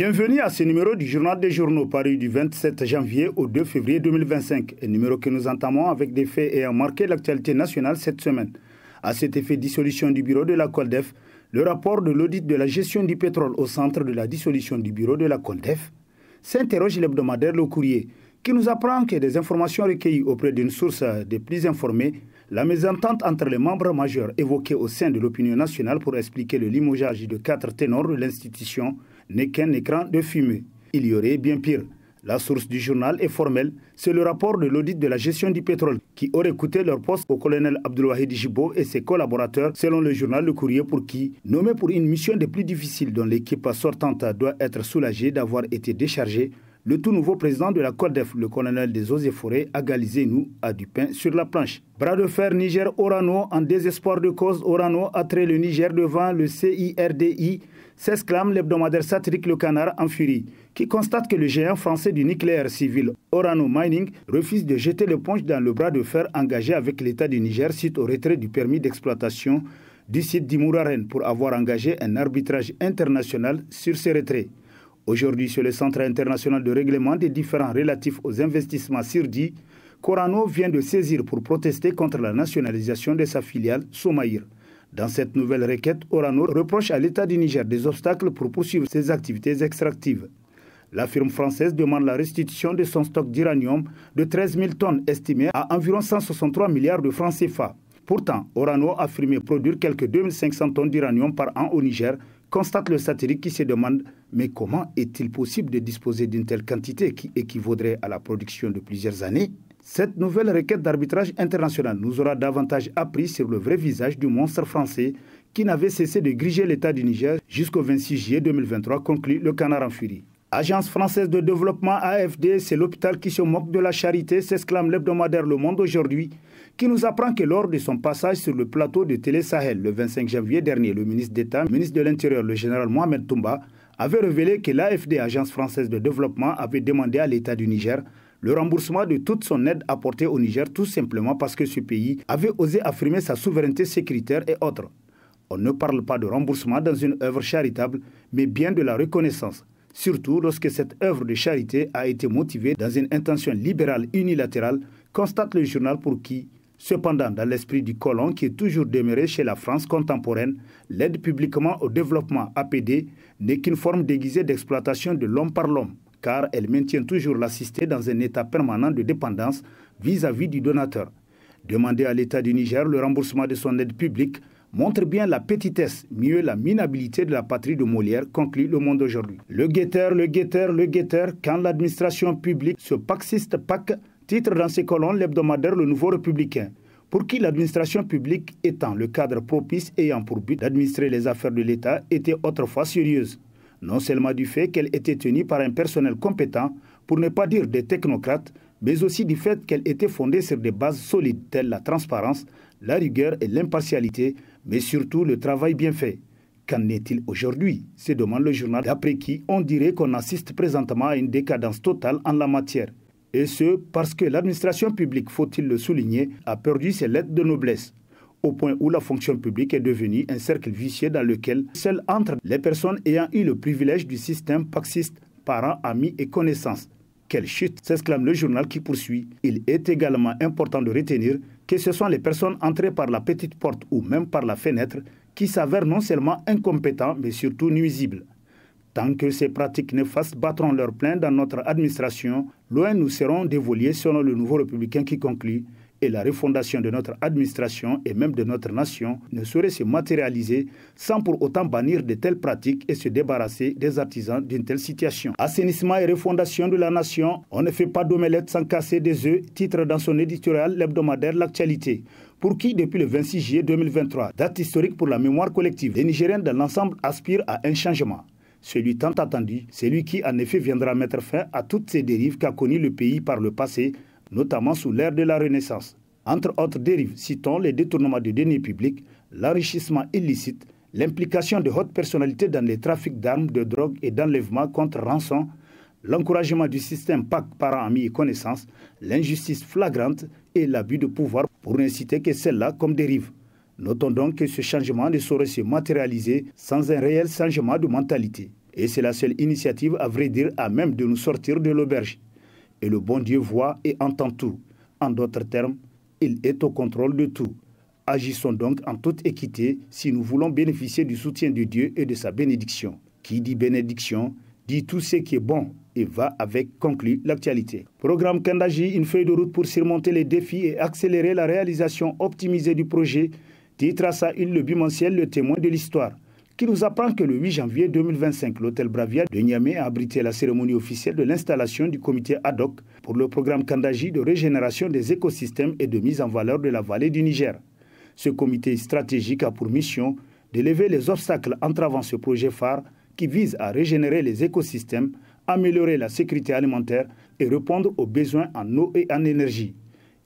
Bienvenue à ce numéro du Journal des Journaux paru du 27 janvier au 2 février 2025, un numéro que nous entamons avec des faits ayant marqué l'actualité nationale cette semaine. À cet effet, dissolution du bureau de la COLDEF, le rapport de l'audit de la gestion du pétrole au centre de la dissolution du bureau de la COLDEF, s'interroge l'hebdomadaire Le Courrier, qui nous apprend que des informations recueillies auprès d'une source des plus informées, la mésentente entre les membres majeurs évoquée au sein de l'opinion nationale pour expliquer le limogeage de 4 ténors de l'institution n'est qu'un écran de fumée. Il y aurait bien pire. La source du journal est formelle, c'est le rapport de l'audit de la gestion du pétrole qui aurait coûté leur poste au colonel Abdelwahid Jibo et ses collaborateurs selon le journal Le Courrier pour qui, nommé pour une mission des plus difficiles dont l'équipe sortante doit être soulagée d'avoir été déchargée, le tout nouveau président de la COLDEF, le colonel des Eaux et Forêts, Agalizénou, a du pain sur la planche. Bras de fer Niger-Orano, en désespoir de cause, Orano a trait le Niger devant le CIRDI, s'exclame l'hebdomadaire satirique Le Canard en furie, qui constate que le géant français du nucléaire civil Orano Mining refuse de jeter l'éponge dans le bras de fer engagé avec l'État du Niger suite au retrait du permis d'exploitation du site d'Imouraren pour avoir engagé un arbitrage international sur ces retraits. Aujourd'hui, sur le Centre international de règlement des différends relatifs aux investissements SIRDI, qu'Orano vient de saisir pour protester contre la nationalisation de sa filiale Somaïr. Dans cette nouvelle requête, Orano reproche à l'État du Niger des obstacles pour poursuivre ses activités extractives. La firme française demande la restitution de son stock d'uranium de 13 000 tonnes estimé à environ 163 milliards de francs CFA. Pourtant, Orano a affirmé produire quelques 2500 tonnes d'uranium par an au Niger, constate le satirique qui se demande « Mais comment est-il possible de disposer d'une telle quantité qui équivaudrait à la production de plusieurs années ?» Cette nouvelle requête d'arbitrage international nous aura davantage appris sur le vrai visage du monstre français qui n'avait cessé de griger l'État du Niger jusqu'au 26 juillet 2023, conclut Le Canard en furie. Agence française de développement AFD, c'est l'hôpital qui se moque de la charité, s'exclame l'hebdomadaire Le Monde aujourd'hui, qui nous apprend que lors de son passage sur le plateau de Télé Sahel le 25 janvier dernier, le ministre d'État, ministre de l'Intérieur, le général Mohamed Toumba, avait révélé que l'AFD, Agence française de développement, avait demandé à l'État du Niger le remboursement de toute son aide apportée au Niger, tout simplement parce que ce pays avait osé affirmer sa souveraineté sécuritaire et autres. On ne parle pas de remboursement dans une œuvre charitable, mais bien de la reconnaissance. Surtout lorsque cette œuvre de charité a été motivée dans une intention libérale unilatérale, constate le journal pour qui, cependant dans l'esprit du colon qui est toujours demeuré chez la France contemporaine, l'aide publiquement au développement APD n'est qu'une forme déguisée d'exploitation de l'homme par l'homme, car elle maintient toujours l'assisté dans un état permanent de dépendance vis-à-vis du donateur. Demander à l'État du Niger le remboursement de son aide publique montre bien la petitesse, mieux la minabilité de la patrie de Molière, conclut Le Monde aujourd'hui. Le guetteur, quand l'administration publique se paxiste PAC, titre dans ses colonnes l'hebdomadaire Le Nouveau Républicain, pour qui l'administration publique étant le cadre propice ayant pour but d'administrer les affaires de l'État était autrefois sérieuse. Non seulement du fait qu'elle était tenue par un personnel compétent, pour ne pas dire des technocrates, mais aussi du fait qu'elle était fondée sur des bases solides telles la transparence, la rigueur et l'impartialité, mais surtout le travail bien fait. Qu'en est-il aujourd'hui, se demande le journal, d'après qui on dirait qu'on assiste présentement à une décadence totale en la matière. Et ce, parce que l'administration publique, faut-il le souligner, a perdu ses lettres de noblesse, au point où la fonction publique est devenue un cercle vicieux dans lequel seules entrent les personnes ayant eu le privilège du système paxiste, parents, amis et connaissances. Quelle chute, s'exclame le journal qui poursuit. Il est également important de retenir que ce sont les personnes entrées par la petite porte ou même par la fenêtre qui s'avèrent non seulement incompétents mais surtout nuisibles. Tant que ces pratiques néfastes battront leur plein dans notre administration, loin nous serons dévoilés selon le Nouveau Républicain qui conclut et la refondation de notre administration et même de notre nation ne saurait se matérialiser sans pour autant bannir de telles pratiques et se débarrasser des artisans d'une telle situation. Assainissement et refondation de la nation, on ne fait pas d'omelette sans casser des œufs, titre dans son éditorial l'hebdomadaire L'Actualité, pour qui depuis le 26 juillet 2023, date historique pour la mémoire collective, les Nigériens dans l'ensemble aspirent à un changement. Celui tant attendu, celui qui en effet viendra mettre fin à toutes ces dérives qu'a connues le pays par le passé, notamment sous l'ère de la Renaissance. Entre autres dérives, citons les détournements de deniers publics, l'enrichissement illicite, l'implication de hautes personnalités dans les trafics d'armes, de drogue et d'enlèvement contre rançon, l'encouragement du système PAC parents, amis et connaissances, l'injustice flagrante et l'abus de pouvoir pour n'inciter que celle-là comme dérive. Notons donc que ce changement ne saurait se matérialiser sans un réel changement de mentalité. Et c'est la seule initiative, à vrai dire, à même de nous sortir de l'auberge. Et le bon Dieu voit et entend tout. En d'autres termes, il est au contrôle de tout. Agissons donc en toute équité si nous voulons bénéficier du soutien de Dieu et de sa bénédiction. Qui dit bénédiction, dit tout ce qui est bon et va avec, conclut l'actualité. Programme Kandaji, une feuille de route pour surmonter les défis et accélérer la réalisation optimisée du projet. Titre à sa une le bimensuel Le Témoin de l'Histoire, qui nous apprend que le 8 janvier 2025, l'hôtel Bravia de Niamey a abrité la cérémonie officielle de l'installation du comité ad hoc pour le programme Kandaji de régénération des écosystèmes et de mise en valeur de la vallée du Niger. Ce comité stratégique a pour mission de lever les obstacles entravant ce projet phare qui vise à régénérer les écosystèmes, améliorer la sécurité alimentaire et répondre aux besoins en eau et en énergie.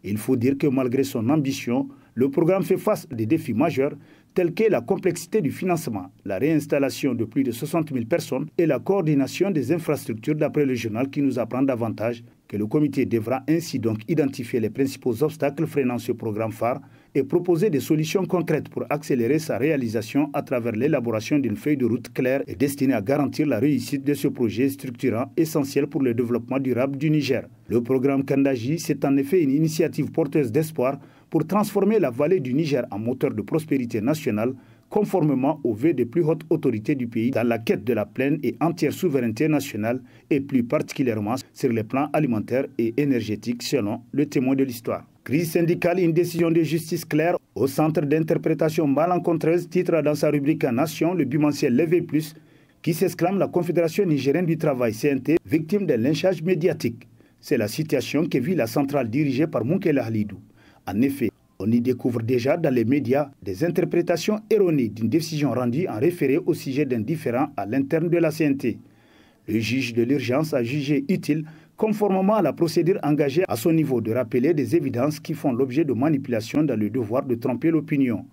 Il faut dire que malgré son ambition, le programme fait face à des défis majeurs tels que la complexité du financement, la réinstallation de plus de 60 000 personnes et la coordination des infrastructures d'après le journal qui nous apprend davantage que le comité devra ainsi donc identifier les principaux obstacles freinant ce programme phare et proposer des solutions concrètes pour accélérer sa réalisation à travers l'élaboration d'une feuille de route claire et destinée à garantir la réussite de ce projet structurant essentiel pour le développement durable du Niger. Le programme Kandaji, c'est en effet une initiative porteuse d'espoir pour transformer la vallée du Niger en moteur de prospérité nationale, conformément aux vœux des plus hautes autorités du pays dans la quête de la pleine et entière souveraineté nationale et plus particulièrement sur les plans alimentaires et énergétiques selon le Témoin de l'Histoire. Crise syndicale, une décision de justice claire au centre d'interprétation malencontreuse, titre dans sa rubrique Nation, le bimensuel Levé Plus, qui s'exclame la Confédération nigérienne du travail CNT, victime d'un lynchage médiatique. C'est la situation que vit la centrale dirigée par Moukela Halidou. En effet, on y découvre déjà dans les médias des interprétations erronées d'une décision rendue en référé au sujet d'un différend à l'interne de la CNT. Le juge de l'urgence a jugé utile, conformément à la procédure engagée à son niveau, de rappeler des évidences qui font l'objet de manipulations dans le devoir de tromper l'opinion.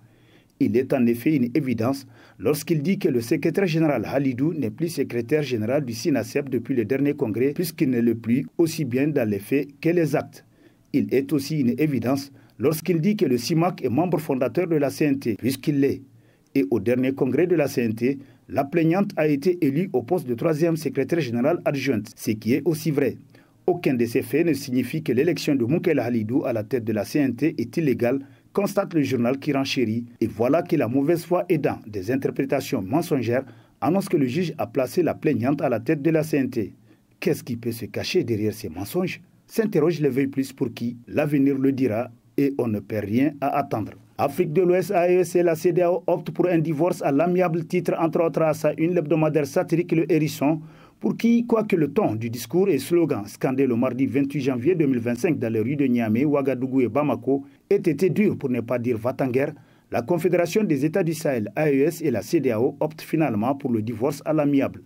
Il est en effet une évidence lorsqu'il dit que le secrétaire général Halidou n'est plus secrétaire général du SINASEP depuis le dernier congrès, puisqu'il ne l'est plus aussi bien dans les faits que les actes. Il est aussi une évidence lorsqu'il dit que le CIMAC est membre fondateur de la CNT, puisqu'il l'est. Et au dernier congrès de la CNT, la plaignante a été élue au poste de 3e secrétaire général adjointe, ce qui est aussi vrai. Aucun de ces faits ne signifie que l'élection de Moukela Halidou à la tête de la CNT est illégale, constate le journal qui renchérit. Et voilà que la mauvaise foi aidant des interprétations mensongères annonce que le juge a placé la plaignante à la tête de la CNT. Qu'est-ce qui peut se cacher derrière ces mensonges? S'interroge Levé Plus pour qui l'avenir le dira et on ne perd rien à attendre. Afrique de l'Ouest, AES et la CEDEAO optent pour un divorce à l'amiable, titre entre autres à sa une l'hebdomadaire satirique Le Hérisson, pour qui, quoique le ton du discours et slogan scandé le mardi 28 janvier 2025 dans les rues de Niamey, Ouagadougou et Bamako ait été dur pour ne pas dire va-t-en-guerre, la Confédération des États du Sahel, AES et la CEDEAO optent finalement pour le divorce à l'amiable,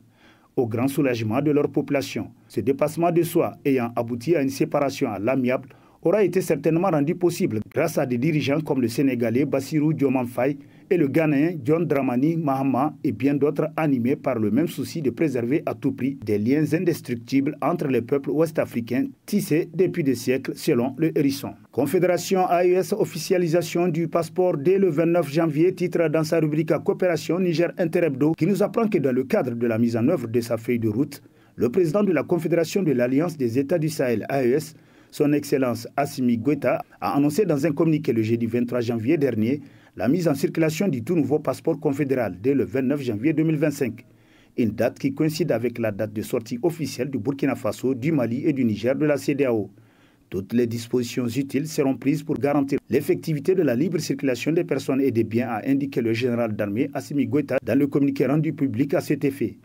au grand soulagement de leur population. Ce dépassement de soi ayant abouti à une séparation à l'amiable aura été certainement rendu possible grâce à des dirigeants comme le Sénégalais Bassirou Diomaye Faye et le Ghanéen John Dramani Mahama et bien d'autres animés par le même souci de préserver à tout prix des liens indestructibles entre les peuples ouest-africains tissés depuis des siècles selon le Hérisson. Confédération AES, officialisation du passeport dès le 29 janvier, titre dans sa rubrique à Coopération Niger Interhebdo, qui nous apprend que dans le cadre de la mise en œuvre de sa feuille de route, le président de la Confédération de l'Alliance des États du Sahel, AES, Son Excellence Assimi Goïta, a annoncé dans un communiqué le jeudi 23 janvier dernier la mise en circulation du tout nouveau passeport confédéral dès le 29 janvier 2025. Une date qui coïncide avec la date de sortie officielle du Burkina Faso, du Mali et du Niger de la CEDEAO. Toutes les dispositions utiles seront prises pour garantir l'effectivité de la libre circulation des personnes et des biens, a indiqué le général d'armée Assimi Goïta dans le communiqué rendu public à cet effet.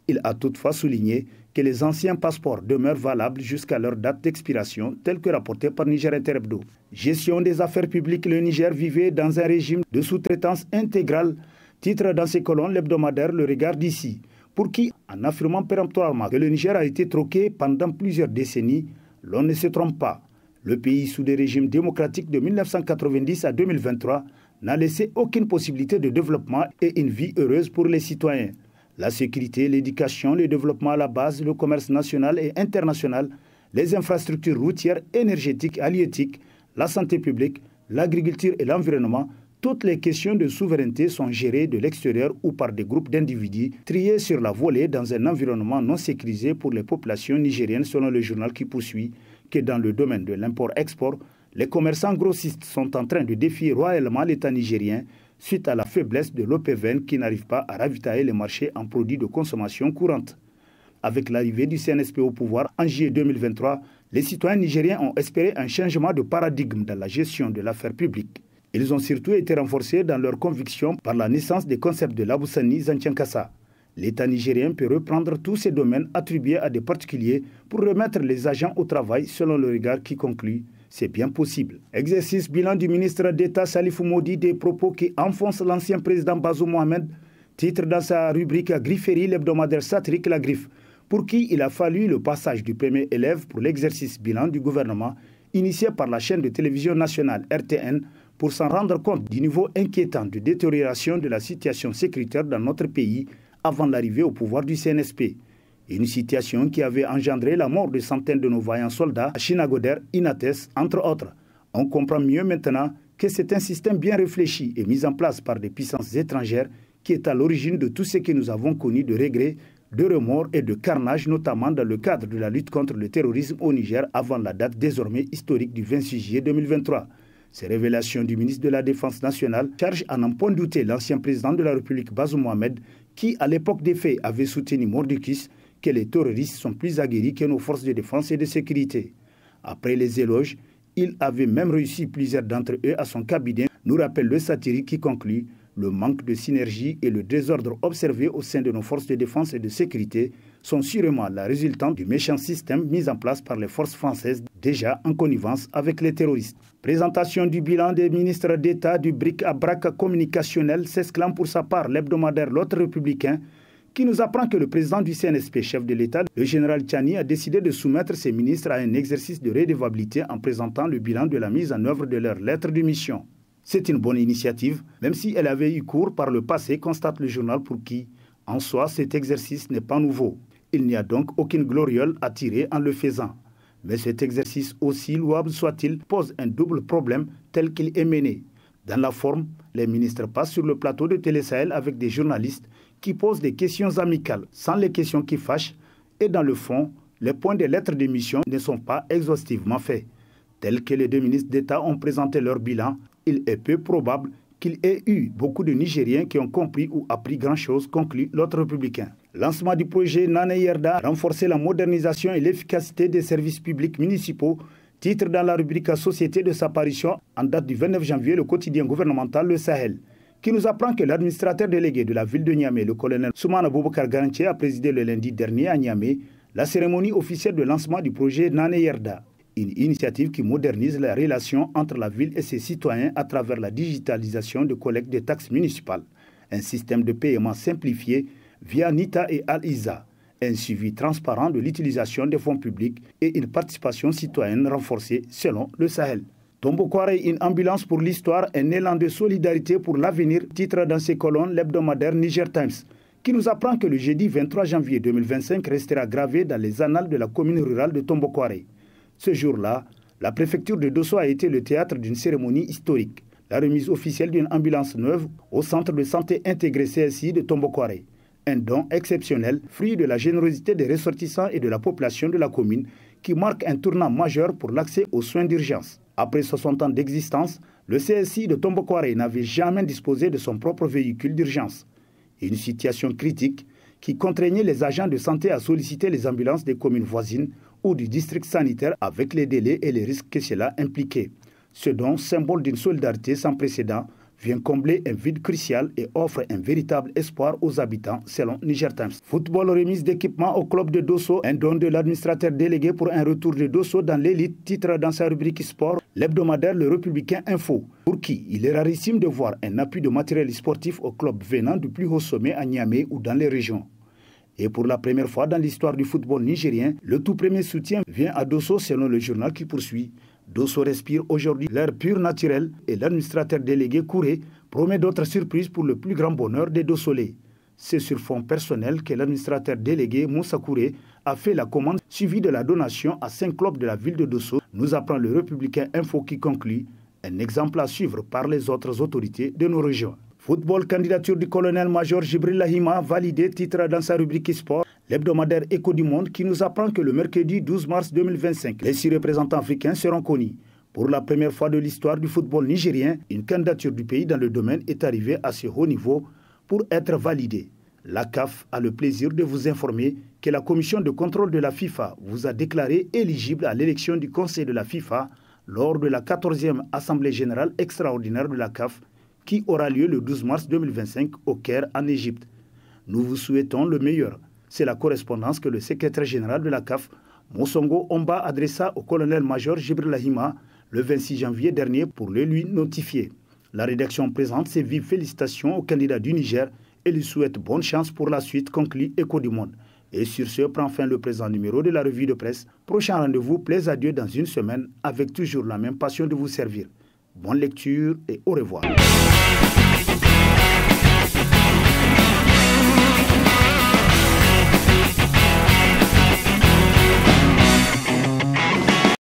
Il a toutefois souligné que les anciens passeports demeurent valables jusqu'à leur date d'expiration, tel que rapporté par Niger Interhebdo. Gestion des affaires publiques, le Niger vivait dans un régime de sous-traitance intégrale, titre dans ses colonnes l'hebdomadaire Le Regard d'ici, pour qui, en affirmant péremptoirement que le Niger a été troqué pendant plusieurs décennies, l'on ne se trompe pas. Le pays sous des régimes démocratiques de 1990 à 2023 n'a laissé aucune possibilité de développement et une vie heureuse pour les citoyens. La sécurité, l'éducation, le développement à la base, le commerce national et international, les infrastructures routières, énergétiques, halieutiques, la santé publique, l'agriculture et l'environnement, Toutes les questions de souveraineté sont gérées de l'extérieur ou par des groupes d'individus triés sur la volée dans un environnement non sécurisé pour les populations nigériennes, selon le journal qui poursuit que dans le domaine de l'import-export, les commerçants grossistes sont en train de défier royalement l'État nigérien suite à la faiblesse de l'OPVN qui n'arrive pas à ravitailler les marchés en produits de consommation courante. Avec l'arrivée du CNSP au pouvoir en juillet 2023, les citoyens nigériens ont espéré un changement de paradigme dans la gestion de l'affaire publique. Ils ont surtout été renforcés dans leurs convictions par la naissance des concepts de l'Aboussani Zanciankassa. L'État nigérien peut reprendre tous ces domaines attribués à des particuliers pour remettre les agents au travail selon le regard qui conclut. C'est bien possible. Exercice bilan du ministre d'État Salifou Modi des propos qui enfoncent l'ancien président Bazoum Mohamed, titre dans sa rubrique Grifferie, l'hebdomadaire satirique La Griffe, pour qui il a fallu le passage du premier élève pour l'exercice bilan du gouvernement initié par la chaîne de télévision nationale RTN pour s'en rendre compte du niveau inquiétant de détérioration de la situation sécuritaire dans notre pays avant l'arrivée au pouvoir du CNSP. Une situation qui avait engendré la mort de centaines de nos vaillants soldats à Chinagoder, Inates, entre autres. On comprend mieux maintenant que c'est un système bien réfléchi et mis en place par des puissances étrangères qui est à l'origine de tout ce que nous avons connu de regrets, de remords et de carnage, notamment dans le cadre de la lutte contre le terrorisme au Niger avant la date désormais historique du 26 juillet 2023. Ces révélations du ministre de la Défense nationale chargent à n'en point douter l'ancien président de la République Bazoum Mohamed qui, à l'époque des faits, avait soutenu mordicus que les terroristes sont plus aguerris que nos forces de défense et de sécurité. Après les éloges, il avait même réussi plusieurs d'entre eux à son cabinet, nous rappelle le satirique qui conclut le manque de synergie et le désordre observé au sein de nos forces de défense et de sécurité sont sûrement la résultante du méchant système mis en place par les forces françaises déjà en connivence avec les terroristes. Présentation du bilan des ministres d'État du bric-à-brac communicationnel s'exclame pour sa part l'hebdomadaire L'Autre Républicain qui nous apprend que le président du CNSP, chef de l'État, le général Tchani, a décidé de soumettre ses ministres à un exercice de redevabilité en présentant le bilan de la mise en œuvre de leur lettre de mission. C'est une bonne initiative, même si elle avait eu cours par le passé, constate le journal pour qui, en soi, cet exercice n'est pas nouveau. Il n'y a donc aucune gloriole à tirer en le faisant. Mais cet exercice, aussi louable soit-il, pose un double problème tel qu'il est mené. Dans la forme, les ministres passent sur le plateau de Télé Sahel avec des journalistes qui posent des questions amicales, sans les questions qui fâchent, et dans le fond, les points des lettres de mission ne sont pas exhaustivement faits. Tels que les deux ministres d'État ont présenté leur bilan, il est peu probable qu'il y ait eu beaucoup de Nigériens qui ont compris ou appris grand-chose, conclut L'Autre Républicain. Lancement du projet Nane Yerda, renforcer la modernisation et l'efficacité des services publics municipaux, titre dans la rubrique Société de sa parution en date du 29 janvier, le quotidien gouvernemental Le Sahel, qui nous apprend que l'administrateur délégué de la ville de Niamey, le colonel Soumana Boubacar Garantier, a présidé le lundi dernier à Niamey la cérémonie officielle de lancement du projet Nane Yerda. Une initiative qui modernise la relation entre la ville et ses citoyens à travers la digitalisation de collecte des taxes municipales, un système de paiement simplifié via NITA et Al-Iza, un suivi transparent de l'utilisation des fonds publics et une participation citoyenne renforcée selon le Sahel. Tombokware, une ambulance pour l'histoire, un élan de solidarité pour l'avenir, titre dans ses colonnes l'hebdomadaire Niger Times, qui nous apprend que le jeudi 23 janvier 2025 restera gravé dans les annales de la commune rurale de Tombokware. Ce jour-là, la préfecture de Dosso a été le théâtre d'une cérémonie historique, la remise officielle d'une ambulance neuve au centre de santé intégré CSI de Tombokware. Un don exceptionnel, fruit de la générosité des ressortissants et de la population de la commune, qui marque un tournant majeur pour l'accès aux soins d'urgence. Après 60 ans d'existence, le CSI de Tombokware n'avait jamais disposé de son propre véhicule d'urgence. Une situation critique qui contraignait les agents de santé à solliciter les ambulances des communes voisines ou du district sanitaire avec les délais et les risques que cela impliquait. Ce don, symbole d'une solidarité sans précédent, vient combler un vide crucial et offre un véritable espoir aux habitants, selon Niger Times. Football, remise d'équipement au club de Dosso, un don de l'administrateur délégué pour un retour de Dosso dans l'élite, titre dans sa rubrique sport, l'hebdomadaire Le Républicain Info, pour qui il est rarissime de voir un appui de matériel sportif au club venant du plus haut sommet à Niamey ou dans les régions. Et pour la première fois dans l'histoire du football nigérien, le tout premier soutien vient à Dosso selon le journal qui poursuit. Dosso respire aujourd'hui l'air pur naturel et l'administrateur délégué Kouré promet d'autres surprises pour le plus grand bonheur des Dossolais. C'est sur fond personnel que l'administrateur délégué Moussa Kouré a fait la commande suivie de la donation à 5 clubs de la ville de Dosso, nous apprend le Républicain Info qui conclut Un exemple à suivre par les autres autorités de nos régions. Football, candidature du colonel-major Djibril Lahima, validé, titre dans sa rubrique sport. L'hebdomadaire Écho du Monde qui nous apprend que le mercredi 12 mars 2025, les 6 représentants africains seront connus. Pour la première fois de l'histoire du football nigérien, une candidature du pays dans le domaine est arrivée à ce haut niveau pour être validée. La CAF a le plaisir de vous informer que la commission de contrôle de la FIFA vous a déclaré éligible à l'élection du Conseil de la FIFA lors de la 14e Assemblée générale extraordinaire de la CAF qui aura lieu le 12 mars 2025 au Caire en Égypte. Nous vous souhaitons le meilleur. C'est la correspondance que le secrétaire général de la CAF, Mosongo Omba, adressa au colonel-major Djibril Lahima le 26 janvier dernier pour le lui notifier. La rédaction présente ses vives félicitations au candidat du Niger et lui souhaite bonne chance pour la suite, conclut Écho du Monde. Et sur ce, prend fin le présent numéro de la revue de presse. Prochain rendez-vous, plaise à Dieu dans une semaine, avec toujours la même passion de vous servir. Bonne lecture et au revoir.